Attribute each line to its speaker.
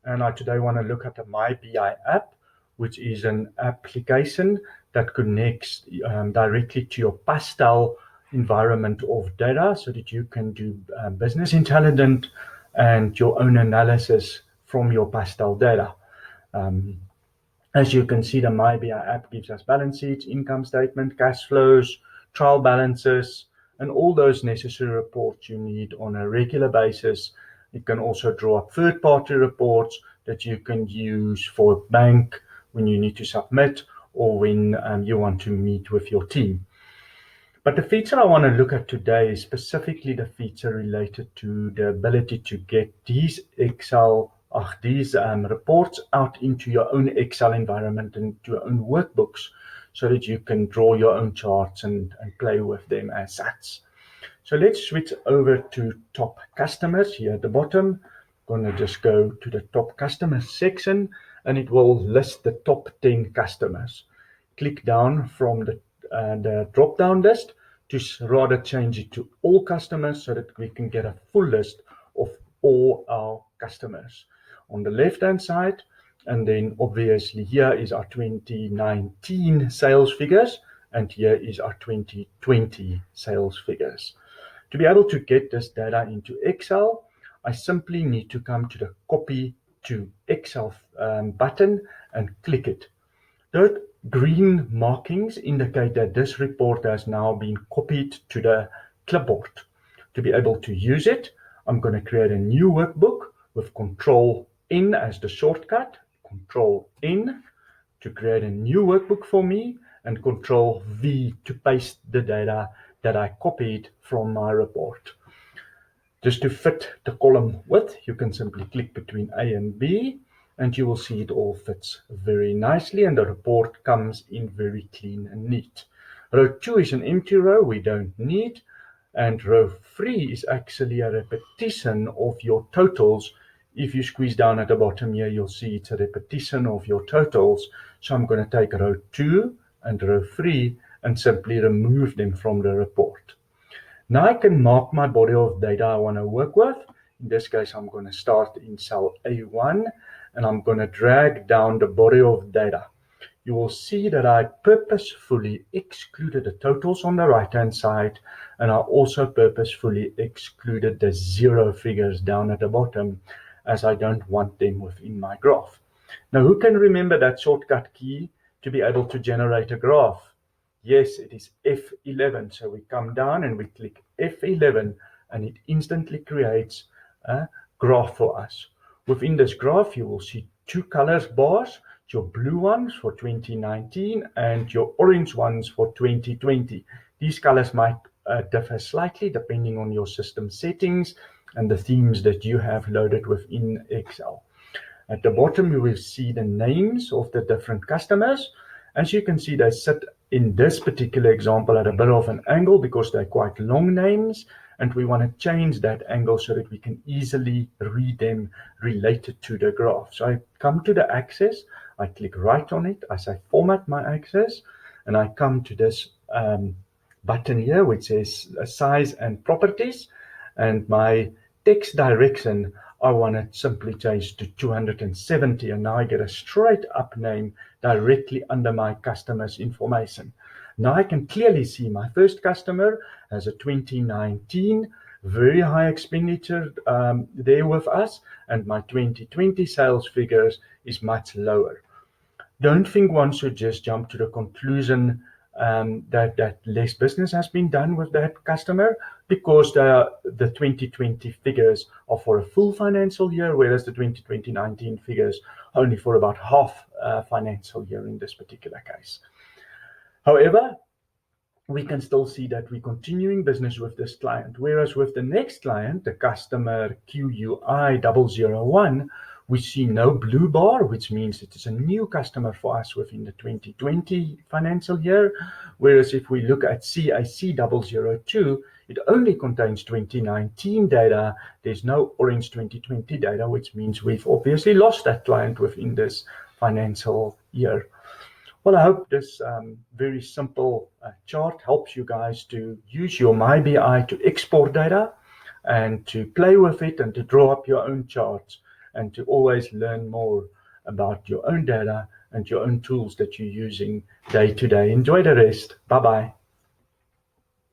Speaker 1: and I today want to look at the MyBI app, which is an application that connects directly to your Pastel environment of data so that you can do business intelligence and your own analysis from your Pastel data. As you can see, the MyBI app gives us balance sheets, income statement, cash flows, trial balances, and all those necessary reports you need on a regular basis. You can also draw up third-party reports that you can use for a bank when you need to submit or when you want to meet with your team. But the feature I want to look at today is specifically the feature related to the ability to get these reports out into your own Excel environment and to your own workbooks so that you can draw your own charts and play with them as such. So let's switch over to top customers here at the bottom. I'm going to just go to the top customers section and it will list the top 10 customers. Click down from the drop-down list to rather change it to all customers so that we can get a full list of all our customers on the left-hand side. And then obviously here is our 2019 sales figures and here is our 2020 sales figures. To be able to get this data into Excel, I simply need to come to the Copy to Excel button and click it. Those green markings indicate that this report has now been copied to the clipboard. To be able to use it, I'm going to create a new workbook with Control N as the shortcut, Control N to create a new workbook for me, and Control V to paste the data that I copied from my report. Just to fit the column width, you can simply click between A and B, and you will see it all fits very nicely, and the report comes in very clean and neat. Row 2 is an empty row we don't need, and row 3 is actually a repetition of your totals. If you squeeze down at the bottom here, you'll see it's a repetition of your totals. So I'm going to take row 2 and row 3 and simply remove them from the report. Now I can mark my body of data I want to work with. In this case, I'm going to start in cell A1 and I'm going to drag down the body of data. You will see that I purposefully excluded the totals on the right-hand side, and I also purposefully excluded the zero figures down at the bottom, as I don't want them within my graph. Now, who can remember that shortcut key to be able to generate a graph? Yes, it is F11. So we come down and we click F11 and it instantly creates a graph for us. Within this graph, you will see two colors bars, your blue ones for 2019 and your orange ones for 2020. These colors might differ slightly depending on your system settings and the themes that you have loaded within Excel. At the bottom, you will see the names of the different customers. As you can see, they sit in this particular example at a bit of an angle because they're quite long names, and we want to change that angle so that we can easily read them related to the graph. So I come to the axis, I click right on it, I say format my axis, and I come to this button here which says size and properties, and my text direction I want to simply change to 270, and now I get a straight up name directly under my customer's information. Now I can clearly see my first customer has a 2019 very high expenditure there with us, and my 2020 sales figures is much lower. Don't think one should just jump to the conclusion that less business has been done with that customer, because the 2020 figures are for a full financial year, whereas the 2019 figures are only for about half financial year in this particular case. However, we can still see that we're continuing business with this client, whereas with the next client, the customer QUI001, we see no blue bar, which means it is a new customer for us within the 2020 financial year. Whereas if we look at CAC002, it only contains 2019 data. There's no orange 2020 data, which means we've obviously lost that client within this financial year. Well, I hope this very simple chart helps you guys to use your MyBI to export data and to play with it and to draw up your own charts and to always learn more about your own data and your own tools that you're using day to day. Enjoy the rest. Bye bye.